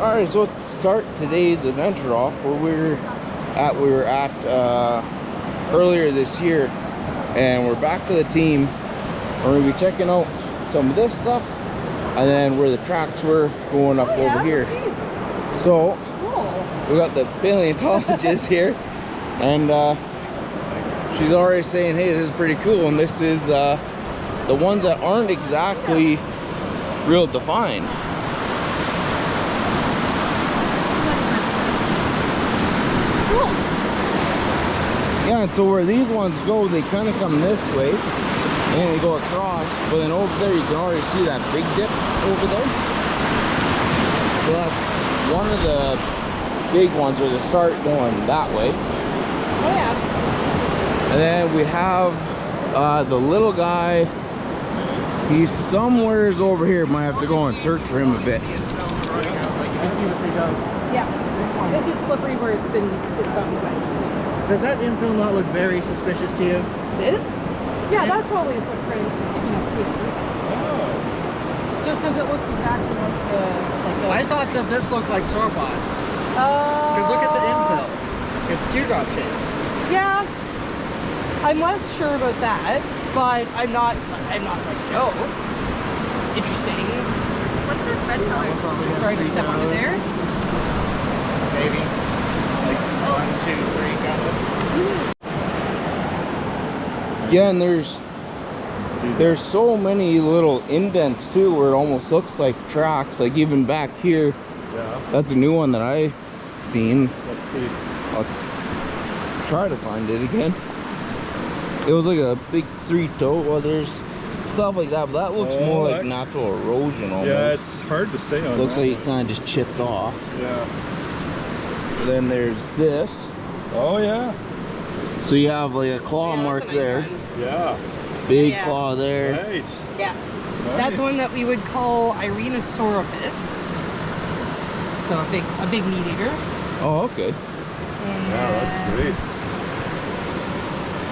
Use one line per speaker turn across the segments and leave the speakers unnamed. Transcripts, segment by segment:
Alright, so to start today's adventure off, where we were at earlier this year, and we're back to the team. We're going to be checking out some of this stuff, and then where the tracks were going up over here. So, we got the paleontologist here, and she's already saying, hey, this is pretty cool, and this is the ones that aren't exactly real defined. Yeah, and so where these ones go, they kind of come this way and they go across, but then over there you can already see that big dip over there. So that's one of the big ones where they start going that way.
Oh yeah.
And then we have the little guy. He's somewheres over here. Might have to go and search for him a bit.
Yeah. This is slippery where it's gotten wet.
Does that infill not look very suspicious to you?
This? Yeah, that's probably a footprint sticking up here.
Oh.
Just because it looks exactly like the...
I thought that this looked like sauropod. Because look at the infill. It's teardrop shaped.
Yeah. I'm less sure about that, but I'm not like, no. It's interesting. What's this red color? Sorry to step onto there.
Maybe. Like 1, 2, 3 kind of.
Yeah, and there's so many little indents too where it almost looks like tracks. Like even back here.
Yeah.
That's a new one that I seen.
Let's see.
I'll try to find it again. It was like a big 3-toe. Well, there's stuff like that, but that looks more like natural erosion almost.
Yeah, it's hard to say on
Looks
that
like it kind of just chipped off.
Yeah.
And then there's this.
Oh yeah.
So you have like a claw mark there.
Yeah.
Big claw there.
Nice.
Yeah.
Nice.
That's one that we would call Dinosaurus. So a big meat eater.
Oh, okay.
Yeah, that's great.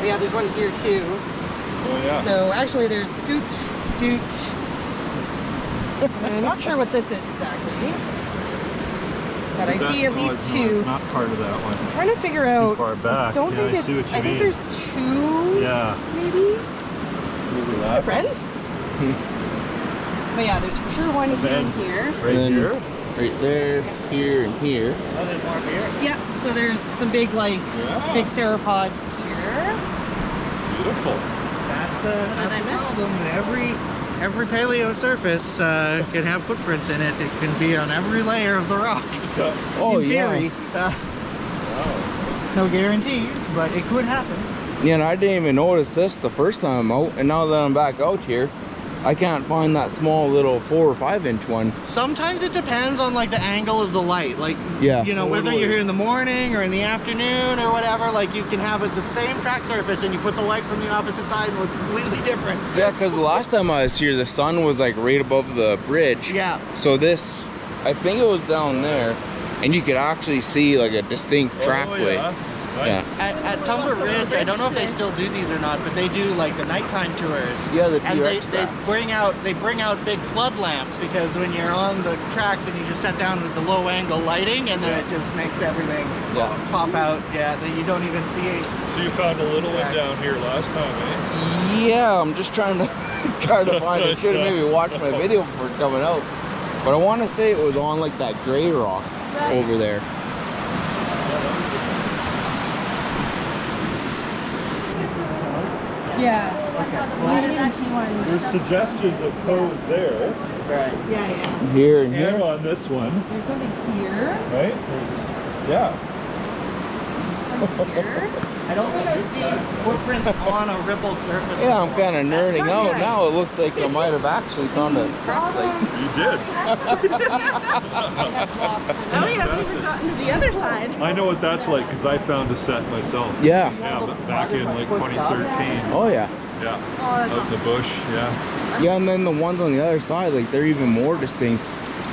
Yeah, there's one here too.
Oh yeah.
So actually there's doot. I'm not sure what this is exactly. But I see at least two.
It's not part of that one.
I'm trying to figure out.
Too far back.
Don't think it's. I think there's two.
Yeah.
Maybe.
Maybe
My
that.
friend. But yeah, there's for sure one here and here.
Right here.
Right there, here, and here.
Oh, there's more here.
Yeah. So there's some big big theropods here.
Beautiful.
That's the problem. Every paleo surface can have footprints in it. It can be on every layer of the rock.
Oh,
in theory.
yeah.
No guarantees, but it could happen.
Yeah, and I didn't even notice this the first time I'm out, and now that I'm back out here, I can't find that small little 4 or 5 inch one.
Sometimes it depends on like the angle of the light. Like,
yeah,
you know, whether you're here in the morning or in the afternoon or whatever, like you can have it the same track surface and you put the light from the opposite side and it looks completely different.
Yeah, because the last time I was here, the sun was like right above the bridge.
Yeah.
So this, I think it was down there, and you could actually see like a distinct trackway.
Yeah. Nice.
Yeah.
At Tumbler Ridge, I don't know if they still do these or not, but they do like the nighttime tours.
Yeah, the
and
T-Rex
they bring out big flood lamps, because when you're on the tracks and you just set down with the low angle lighting, and then it just makes everything pop out. Yeah, that you don't even see it.
So you found a little one down here last time, eh?
Yeah, I'm just trying to find it. Should have maybe watched my video before coming out, but I want to say it was on like that gray rock over there.
Yeah.
There's suggestions of toes there.
Right.
Yeah.
Here and
And
here.
on this one.
There's something here.
Right? Yeah.
Something here.
I don't think I've seen footprints on a rippled surface.
Yeah, I'm kind of nerding
That's
out
right.
now. It looks like I might have actually found a track site.
You did.
Oh yeah, we haven't gotten to the other side.
I know what that's like because I found a set myself.
Yeah.
Yeah, but back in like 2013.
Oh yeah.
Yeah. Out in the bush. Yeah.
Yeah, and then the ones on the other side, like they're even more distinct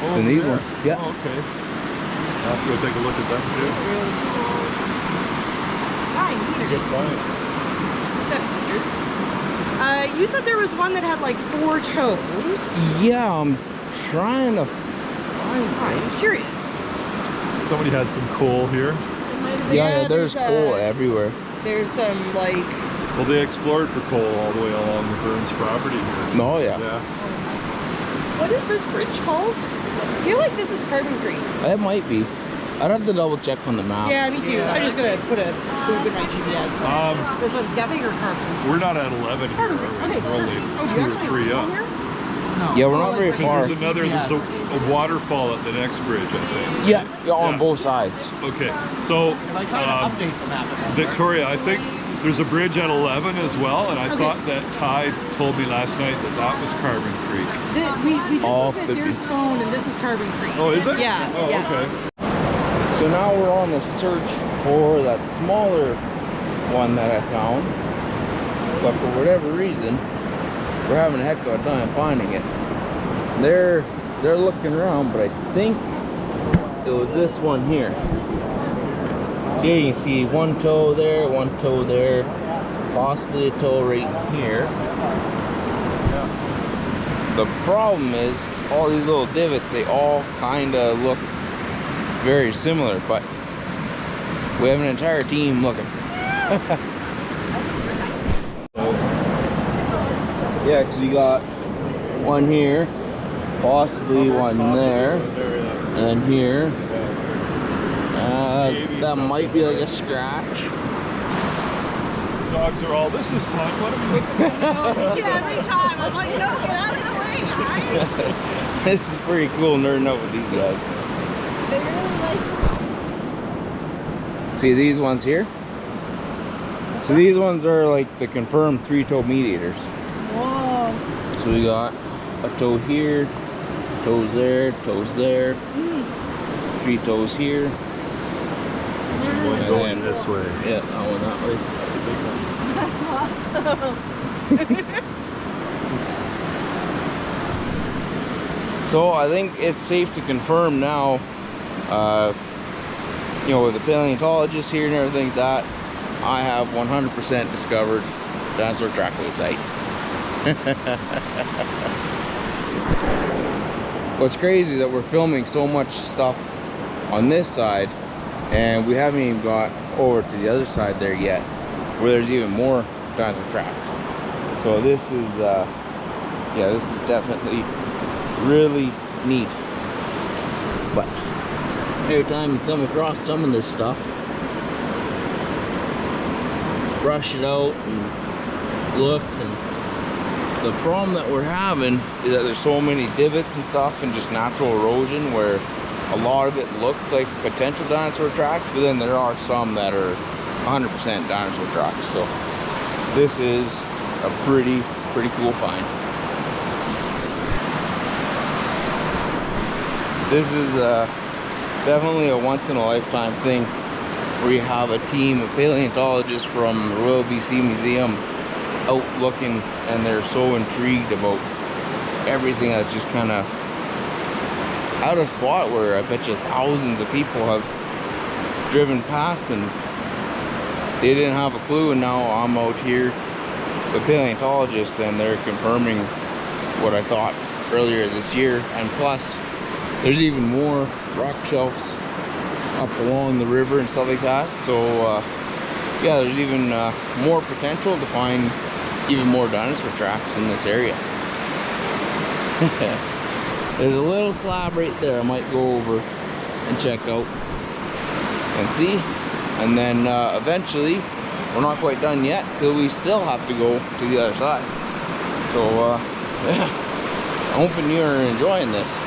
than these ones. Yeah.
Oh, okay. I'll have to go take a look at them too.
9 meters.
Good find.
7 meters. You said there was one that had like 4 toes.
Yeah, I'm trying to find.
I'm curious.
somebody had some coal here.
Yeah, there's coal everywhere.
There's some like.
Well, they explored for coal all the way along the Burns property here.
Oh yeah.
Yeah.
What is this bridge called? I feel like this is Carbon Creek.
It might be. I'd have to double check on the map.
Yeah, me too. I'm just gonna put a boop in my GPS. This one's Gething or Carbon?
We're not at 11 here.
Okay.
We're only
Oh, do
2
you
or
actually
3
have
up.
here?
Yeah, we're not very far.
There's a waterfall at the next bridge, I think.
Yeah, on both sides.
Okay, so
I try to update the map.
Victoria, I think there's a bridge at 11 as well, and I thought that Ty told me last night that that was Carbon Creek.
We just looked at
could be.
Deer's phone, and this is Carbon Creek.
Oh, is it?
Yeah.
Oh,
yeah.
okay.
So now we're on the search for that smaller one that I found. But for whatever reason, we're having a heck of a time finding it. They're looking around, but I think it was this one here. So here you can see one toe there, possibly a toe right here. The problem is all these little divots, they all kind of look very similar, but we have an entire team looking. Yeah, because we got one here, possibly one there, and then here. That might be like a scratch.
Dogs are all, this is fun, what are we looking at?
Yeah, every time. I'm like, no, get out of the way, guys.
This is pretty cool nerding out with these guys.
They really like.
See these ones here? So these ones are like the confirmed 3-toe meat eaters.
Whoa.
So we got a toe here, toes there, 3 toes here.
One's
And
going
then-
this way.
Yeah, that one that way.
That's awesome.
So I think it's safe to confirm now, you know, with the paleontologist here and everything like that, I have 100% discovered Dinosaur Trackway site. What's crazy is that we're filming so much stuff on this side and we haven't even got over to the other side there yet, where there's even more dinosaur tracks. So this is yeah, this is definitely really neat. But every time you come across some of this stuff, brush it out and look. And the problem that we're having is that there's so many divots and stuff and just natural erosion where a lot of it looks like potential dinosaur tracks, but then there are some that are 100% dinosaur tracks. So this is a pretty cool find. This is definitely a once-in-a-lifetime thing where you have a team of paleontologists from the Royal BC Museum out looking, and they're so intrigued about everything that's just kind of out of spot, where I bet you thousands of people have driven past and they didn't have a clue, and now I'm out here with paleontologists and they're confirming what I thought earlier this year. And plus there's even more rock shelves up along the river and stuff like that, so yeah, there's even more potential to find even more dinosaur tracks in this area. There's a little slab right there I might go over and check out and see, and then eventually, we're not quite done yet because we still have to go to the other side. So yeah, I'm hoping you're enjoying this.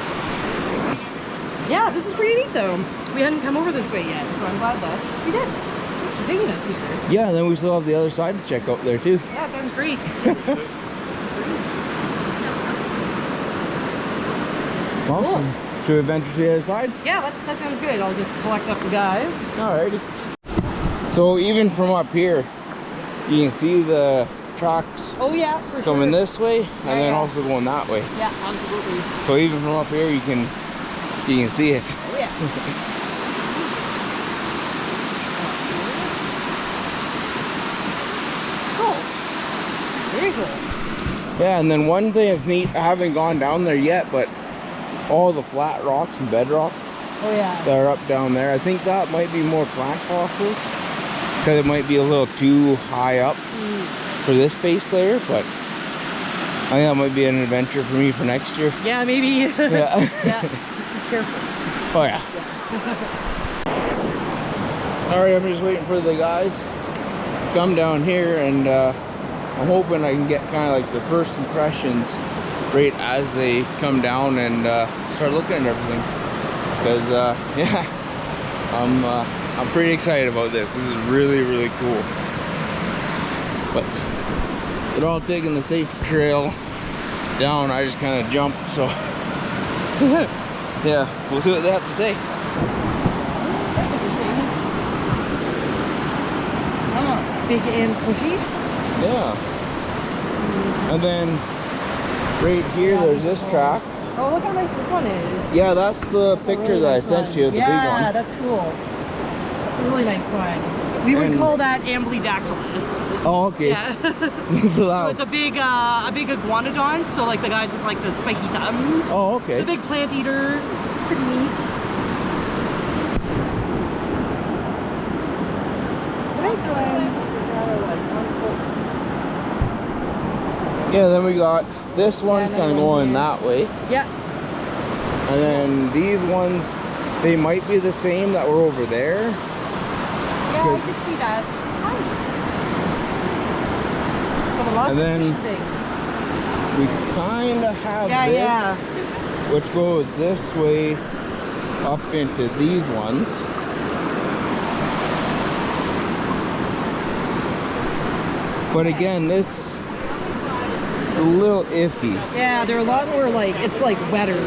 Yeah, this is pretty neat though. We hadn't come over this way yet, so I'm glad that we did. Thanks for taking us here.
Yeah, and then we still have the other side to check out there too.
Yeah, sounds great.
Awesome.
Cool.
Should we venture to the other side?
Yeah, that sounds good. I'll just collect up the guys.
Alrighty. So even from up here, you can see the tracks
Oh yeah, for
coming
sure.
this way, and then
yeah.
also going that way.
Yeah, absolutely.
So even from up here, you can see it.
Oh yeah. Cool. Very cool.
Yeah, and then one thing that's neat, I haven't gone down there yet, but all the flat rocks and bedrock
Oh yeah.
that are up down there. I think that might be more plant fossils because it might be a little too high up for this base layer, but I think that might be an adventure for me for next year.
Yeah, maybe.
Yeah.
Yeah. Be careful.
Oh yeah. Alright, I'm just waiting for the guys to come down here, and I'm hoping I can get kind of like the first impressions right as they come down and start looking at everything. Because yeah, I'm pretty excited about this. This is really, really cool. But they're all taking the safe trail down. I just kind of jumped, so yeah, we'll see what they have to say.
Big and smushy.
Yeah. And then right here, there's this track.
Oh, look how nice this one is.
Yeah, that's the picture
really
that
nice
I sent
one.
you, the big
Yeah,
one.
that's cool. That's a really nice one. We would
And-
call that Ambulidactylus.
Oh, okay.
Yeah.
So
So
that's
it's a big iguanodon, so like the guys with like the spiky thumbs.
Oh, okay.
It's a big plant eater. It's pretty neat. It's a nice one.
Yeah, then we got this one
another
kind of
one
going
here.
that way.
Yeah.
And then these ones, they might be the same that were over there.
Yeah, I could see that. Someone lost
And
a
then-
fishing thing.
We kind of have
Yeah,
this,
yeah.
which goes this way up into these ones. But again, this is a little iffy.
Yeah, they're a lot more like, it's like wetter.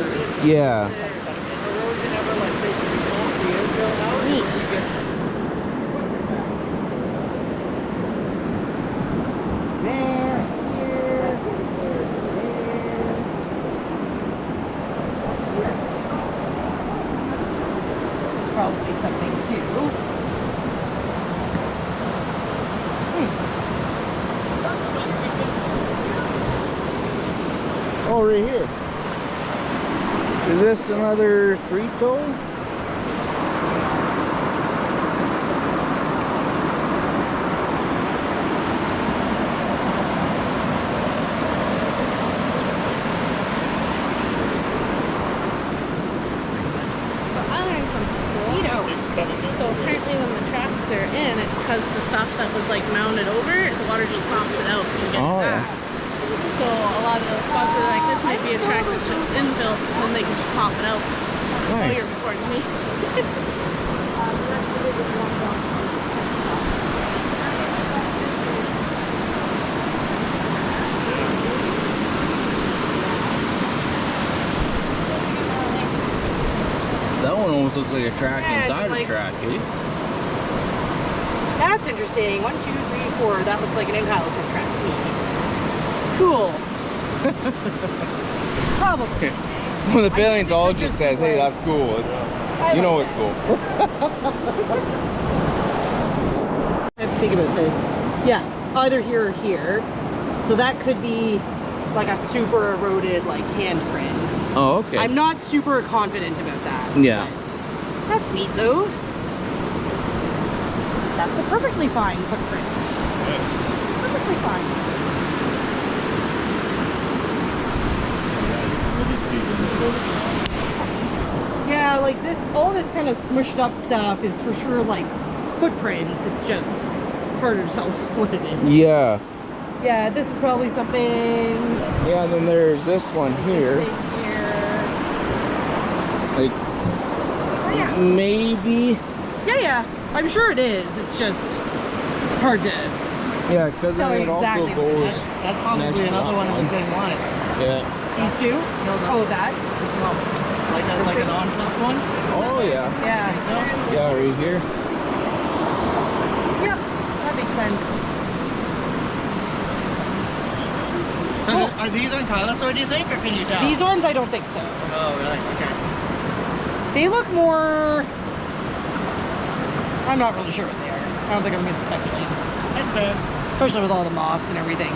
Yeah.
Probably something too.
Oh, right here. Is this another three-toe?
So I learned something cool. So apparently when the tracks are in, it's because the stuff that was like mounded over, the water just pops it out and you get
Oh,
it
yeah.
back. So a lot of those spots where like this might be a track that's just infill, and then they can just pop it out. Oh,
Nice.
you're recording me.
That one almost looks like a track
Yeah,
inside
like-
a track, eh?
That's interesting. 1, 2, 3, 4. That looks like an in-house track to me. Cool. Probably.
When the paleontologist says, hey, that's cool, you know it's cool.
I have to think about this. Yeah, either here or here. So that could be like a super eroded like handprint.
Oh, okay.
I'm not super confident about that.
Yeah.
but That's neat though. That's a perfectly fine footprint. Perfectly fine. Yeah, like this, all this kind of smushed up stuff is for sure like footprints. It's just harder to tell what it is.
Yeah.
Yeah, this is probably something.
Yeah, and then there's this one here.
This thing here.
Like,
Oh, yeah.
maybe.
Yeah. I'm sure it is. It's just hard to.
Yeah, because
Tell
then
you
it
exactly
also
what it
goes.
is.
That's probably
Next to
another
that
one in
one.
the same line.
Yeah.
These two? Oh, that?
Like an on-top one?
Oh, yeah.
Yeah.
Yeah, right here.
Yep. That makes sense.
So
Cool.
are these on Klinse-Za, do you think, or can you tell?
These ones, I don't think so.
Oh, really? Okay.
They look more. I'm not really sure what they are. I don't think I'm going to speculate.
It's fair.
Especially with all the moss and everything.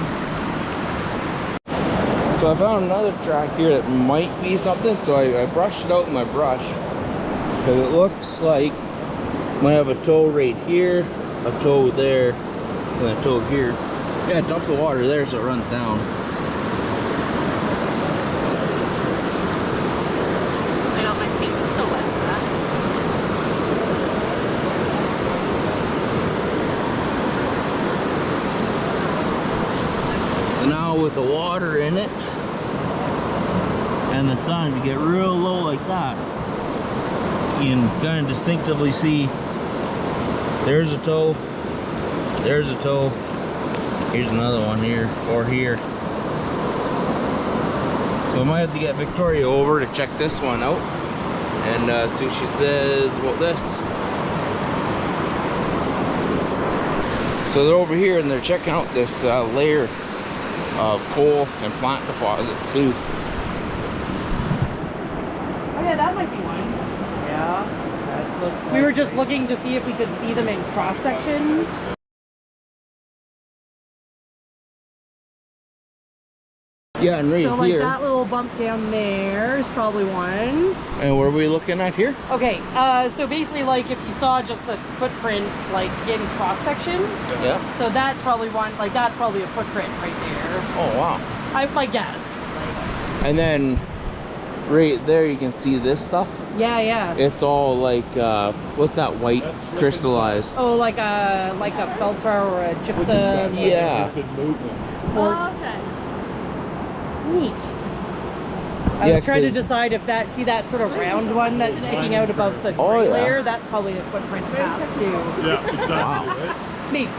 So I found another track here that might be something, so I brushed it out with my brush. Because it looks like might have a toe right here, a toe there, and a toe here. Yeah, dump the water there so it runs down.
I got my feet so wet for that.
So now with the water in it and the sun, if you get real low like that, you can kind of distinctively see there's a toe, there's a toe, here's another one here, or here. So I might have to get Victoria over to check this one out and see what she says about this. So they're over here and they're checking out this layer of coal and plant deposits too.
Oh yeah, that might be one.
Yeah, that looks like
We were just looking to see if we could see them in cross section.
Yeah, and right
So like
here.
that little bump down there is probably one.
And what are we looking at here?
Okay, so basically like if you saw just the footprint like in cross section,
Yeah.
so that's probably one, like that's probably a footprint right there.
Oh wow.
My guess. Like,
And then right there you can see this stuff.
yeah.
It's all like what's that white
That's slip and
crystallized?
Oh, like a feldspar or a gypsum.
Yeah.
Good movement.
quartz.
Oh, okay.
Neat. I
Yeah,
was trying to
'cause-
decide if that, see that sort of round one that's sticking out above the
Oh,
gray
yeah.
layer, that's probably a footprint pass too.
Yeah, exactly.
Wow.
Right?
Neat.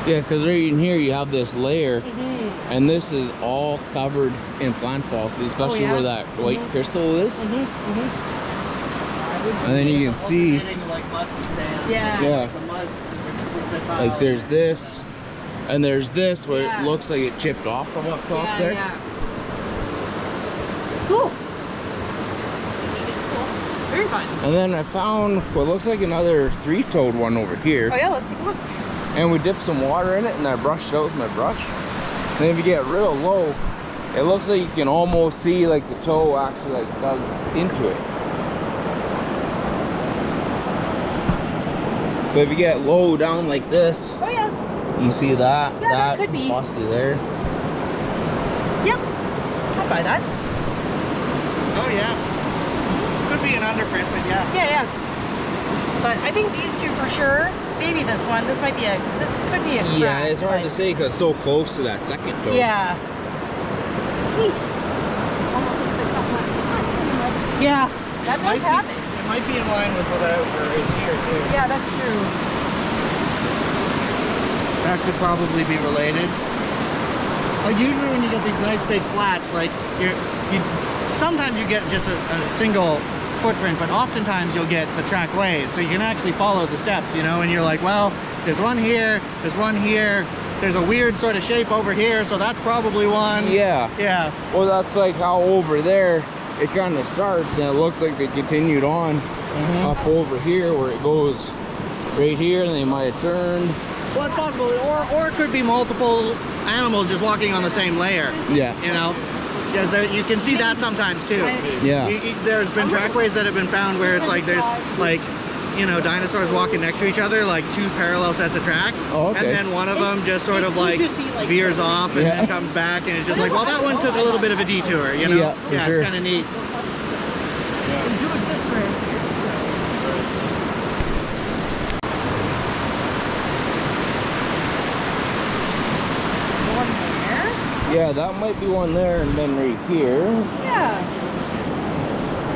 Yeah, because right in here you have this layer,
Mm-hmm.
and this is all covered in plant fossils, especially
yeah?
where that white crystal is.
Mm-hmm.
And then you can see,
like mud and sand.
Yeah.
yeah,
The mud this
like
out.
there's this, and there's this where
Yeah.
it looks like it chipped off from up top
Yeah,
there.
yeah. Cool. Very fun.
And then I found what looks like another three-toed one over here.
Oh yeah, let's take a look.
And we dipped some water in it and I brushed it out with my brush. And then if you get real low, it looks like you can almost see like the toe actually like dug into it. So if you get low down like this,
Oh yeah.
you see that,
Yeah, that could be.
possibly there.
Yep. I'd buy that.
Oh yeah. Could be an underprint, but yeah.
Yeah. But I think these two for sure. Maybe this one. This might be a. This could be a.
Yeah,
crack,
it's hard to
but-
say because it's so close to that second toe.
Yeah. Neat. Yeah. That does have it.
It might be in line with what is here too.
Yeah, that's true.
That could probably be related. Like usually when you get these nice big flats, like sometimes you get just a single footprint, but oftentimes you'll get the trackways, so you can actually follow the steps, you know, and you're like, well, there's one here, there's one here, there's a weird sort of shape over here, so that's probably one.
Yeah.
Yeah.
Well, that's like how over there it kind of starts, and it looks like they continued on up over here where it goes right here, and they might have turned.
Well, it's possible, or it could be multiple animals just walking on the same layer.
Yeah.
You know, because you can see that sometimes too.
Yeah.
There's been trackways that have been found where it's like there's like, you know, dinosaurs walking next to each other, like two parallel sets of tracks.
Oh, okay.
And then one of them just sort of like veers off and
Yeah.
then comes back, and it's just like, well, that one took a little bit of a detour, you know?
Yeah, for sure.
It's kind of neat.
Yeah, that might be one there, and then right here.
Yeah.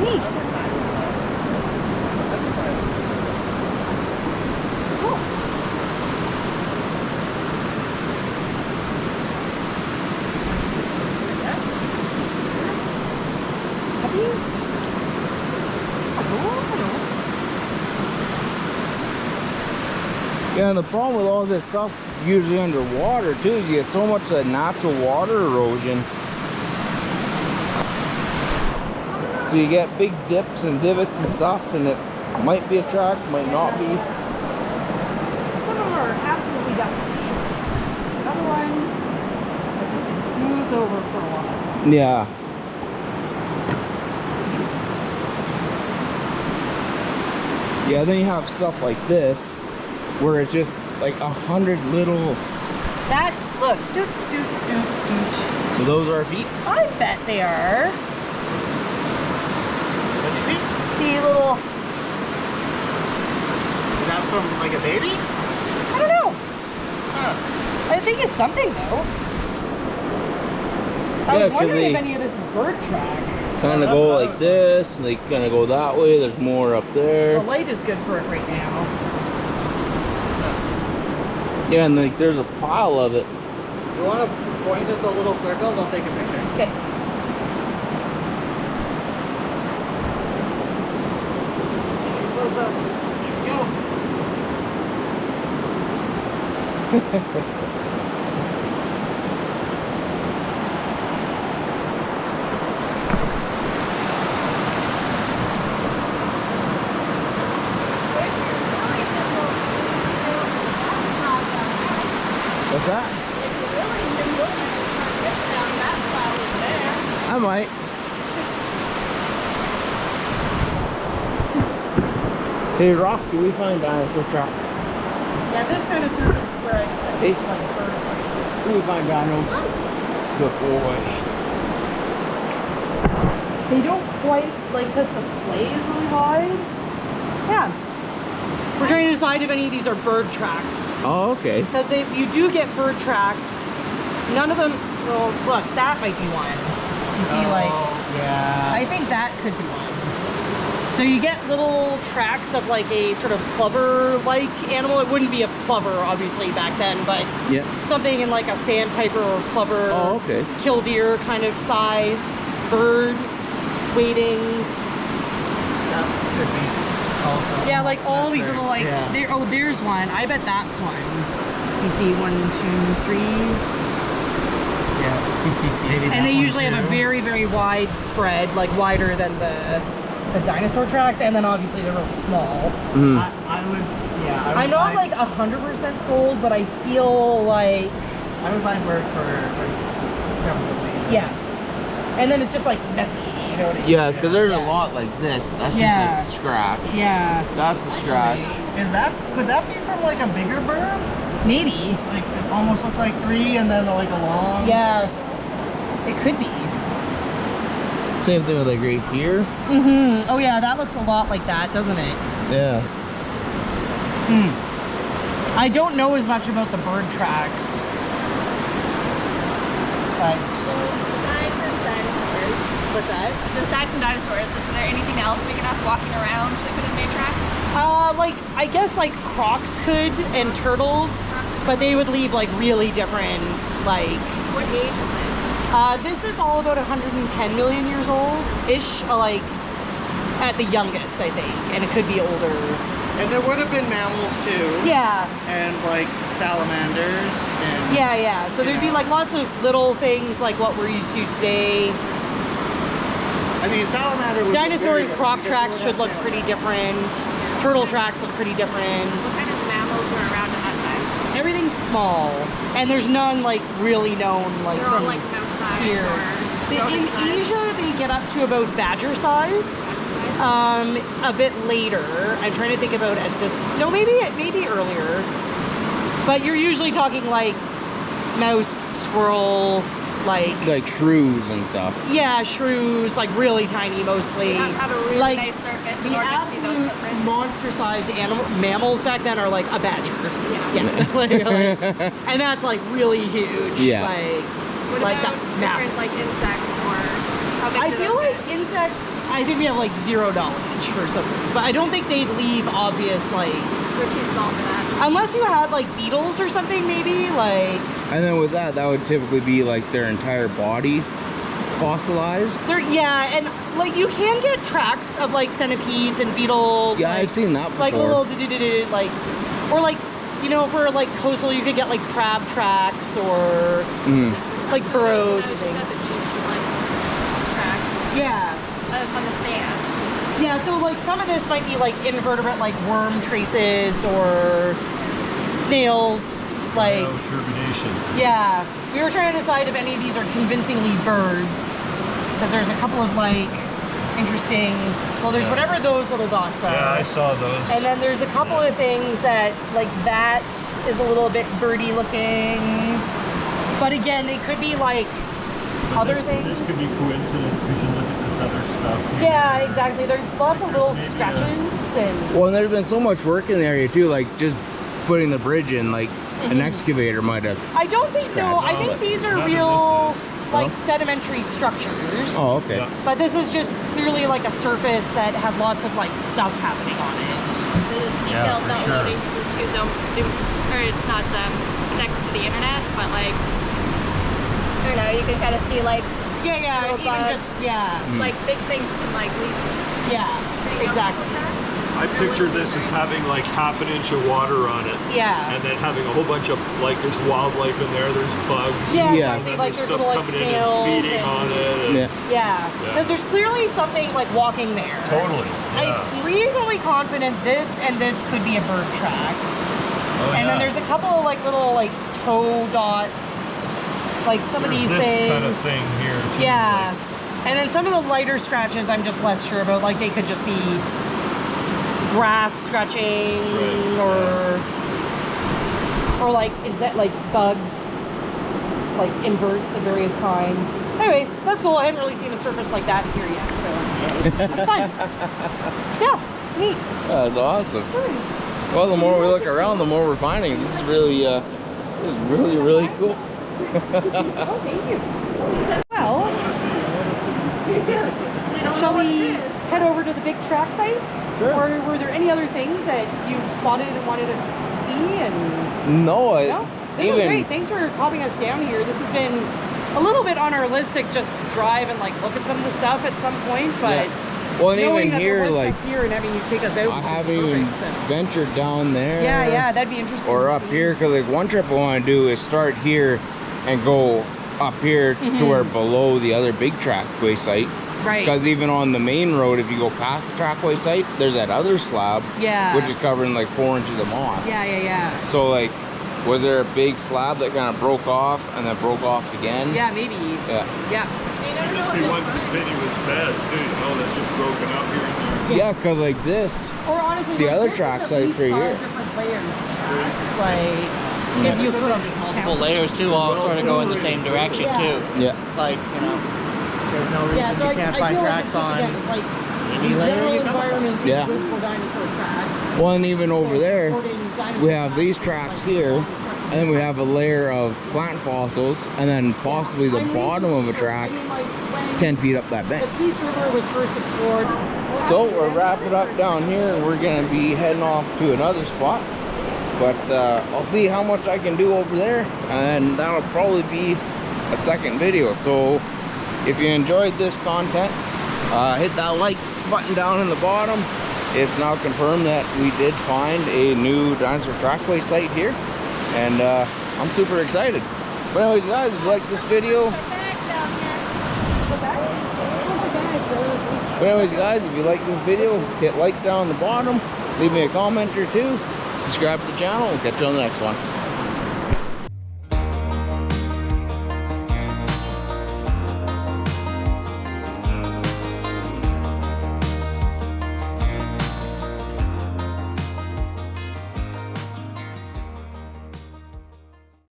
Neat. Cool. Are these?
Yeah, and the problem with all this stuff, usually underwater too, is you get so much of that natural water erosion. So you get big dips and divots and stuff, and it might be a track, might not be.
Some of them are absolutely definitely. Other ones have just been smoothed over for a while.
Yeah. Yeah, then you have stuff like this, where it's just like 100 little.
That's, look, doot, doot, doot, doot.
So those are feet?
I bet they are.
What do you see?
See, little,
Is that from like a baby?
I don't know.
Huh.
I think it's something though. I
Yeah,
was
'cause
wondering
they-
if any of this is bird track.
Kind of go like this, and they kind of go that way. There's more up
The
there.
light is good for it right now.
Yeah, and like there's a pile of it.
You want to point at the little circles? I'll take a picture.
Okay.
Close up. Go.
What's that? I might. Hey, Rock, do we find dinosaur tracks?
Yeah, this kind of service is where I just
Hey.
like bird track.
Do we find dinos? Good boy.
They don't quite, like, because the sleigh is really wide. Yeah. We're trying to decide if any of these are bird tracks.
Oh, okay.
Because you do get bird tracks. None of them, well, look, that might be one. You see, like,
Yeah.
I think that could be one. So you get little tracks of like a sort of plover-like animal. It wouldn't be a plover, obviously, back then, but
Yeah.
something in like a sandpiper or plover,
Oh, okay.
killdeer kind of size, bird, wading.
That could be also.
Yeah, like all these
That's
little like,
yeah.
there. Oh, there's one. I bet that's one. Do you see 1, 2, 3?
Yeah. Maybe
And
that
they
one
usually have a
too.
very, very wide spread, like wider than the dinosaur tracks, and then obviously they're really small.
Mm.
I would. Yeah. I would
I'm not
buy,
like 100% sold, but I feel like,
I would buy bird for like several reasons.
yeah. And then it's just like messy, you know what I mean?
Yeah, because there's
Yeah.
a lot like this. That's
Yeah.
just a scratch.
Yeah,
That's a scratch.
Could that be from like a bigger bird?
maybe.
Like it almost looks like 3 and then like a long.
Yeah, it could be.
Same thing with like right here.
Mm-hmm. Oh yeah, that looks a lot like that, doesn't it?
Yeah.
I don't know as much about the bird tracks, but
Aside from dinosaurs,
what's that?
so aside from dinosaurs, is there anything else big enough walking around that could have made tracks?
Like I guess like crocs could and turtles, but they would leave like really different like.
What age of it?
This is all about 110 million years old-ish, like at the youngest, I think, and it could be older.
And there would have been mammals too.
Yeah,
And like salamanders and.
yeah. So there'd be like lots of little things like what we're used to today.
I mean, salamander would.
Dinosaur and
look very
croc
different
tracks
because
should look
they
pretty different. Turtle tracks look pretty different.
What kind of mammals were around at that time?
Everything's small, and there's none like really known like
They're all
from
like mouse-sized
here.
or
In
rodent size?
Asia, they get up to about badger size. A bit later, I'm trying to think about at this. No, maybe earlier. But you're usually talking like mouse, squirrel, like
shrews and stuff.
yeah, shrews, like really tiny mostly.
They have a really
like
nice surface in
the
order to see those
absolute
footprints.
monster-sized mammals back then are like a badger.
Yeah.
like, and that's like really huge.
Yeah.
What
like
about
that massive.
different like insects or how big
I
do
feel
those
like
get?
insects, I think we have like zero knowledge for some reason, but I don't think they'd leave obvious like,
They're too small for that.
unless you had like beetles or something maybe, like,
And then with that would typically be like their entire body fossilized.
yeah, and like you can get tracks of like centipedes and beetles.
Yeah,
like,
I've seen that before.
like little like, or like, you know, for like coastal you could get like crab tracks or like burrows and things.
Like tracks
Yeah.
on the sand.
Yeah, so like some of this might be like invertebrate, like worm traces or snails, like,
Turbination.
yeah. We were trying to decide if any of these are convincingly birds, because there's a couple of like interesting. Well, there's whatever those little dots are.
Yeah, I saw those.
And then there's a couple of things that, like that is a little bit birdie looking. But again, they could be like other things.
This could be coincidence. We should look at this other stuff.
Yeah, exactly. There's lots of little scratches and
Well, and there's been so much work in the area too, like just putting the bridge in, like an excavator might have.
I don't think no. I think these are real like sedimentary structures.
Oh, okay.
Yeah.
But this is just clearly like a surface that had lots of like stuff happening on it.
The details not loading because it's too zoomed, or it's not connected to the internet, but like, I don't know, you can kind of see like,
Yeah,
little
even
bugs.
just
like big things can like leave.
yeah, exactly.
I pictured this as having like half an inch of water on it.
Yeah.
And then having a whole bunch of, like, there's wildlife in there, there's bugs.
Yeah,
Yeah.
exactly. Like there's
stuff
little like
coming in
snails
and feeding on it. And
Yeah.
Because there's clearly something like walking there.
Totally. Yeah.
I'm reasonably confident this and this could be a bird track.
Oh,
And then there's a couple of like little like toe dots, like some of these
this
things.
kind of thing here. Too,
Yeah. And then some of the lighter scratches I'm just less sure about. Like they could just be grass scratching or like like bugs, like inverts of various kinds. Anyway, that's cool. I haven't really seen a surface like that here yet, so that's fine. Yeah, neat.
That's awesome. Well, the more we look around, the more we're finding. This is really, really cool.
Oh, thank you. Well, shall we head over to the big track site?
Sure.
Or were there any other things that you spotted and wanted us to see? And
No,
this was great. Thanks for popping us down here. This has been a little bit on our list to just drive and like look at some of the stuff at some point, but
well, and
knowing
even
that
here,
there was
like,
stuff here and having you take us out.
I
was
haven't
perfect,
even
so.
ventured down there.
Yeah, that'd be interesting.
Or
to
up
see.
here, because like one trip I want to do is start here and go up here to where below the other big trackway site.
Right.
Because even on the main road, if you go past the trackway site, there's that other slab,
Yeah.
which is covering like 4 inches of moss.
Yeah.
So like, was there a big slab that kind of broke off and then broke off again?
Yeah, maybe.
Yeah.
Yeah.
Could just be one continuous bed too, you know, that's just broken up here and there.
Yeah, because like this,
Or honestly,
the
like,
other
this is
track
at
site
least
for
5
here.
different layers of tracks. Like, if you sort of
Multiple layers too, all sort of go in the same direction too.
Yeah.
Like, you know, there's no reason
so
you can't
I
find
feel like
tracks
it's just,
on
again, it's like
any
the
layer
general
you come up.
environment is
Yeah.
good for dinosaur tracks.
Well, and even over there,
Recording dinosaur
we have these tracks
like
here,
long structures.
and then we have a layer of plant fossils, and then possibly the
I'm
bottom of a
reasonably sure.
track
I mean, like, when
10 feet up that
the
bank.
Peace River was first explored.
So we're wrapping up down here, and we're gonna be heading off to another spot. But I'll see how much I can do over there, and that'll probably be a second video. So if you enjoyed this content, hit that like button down in the bottom. It's now confirmed that we did find a new Dinosaur Trackway site here, and I'm super excited. But anyways, guys, if you like this video, hit like down the bottom, leave me a comment or two, subscribe to the channel, and catch you on the next one.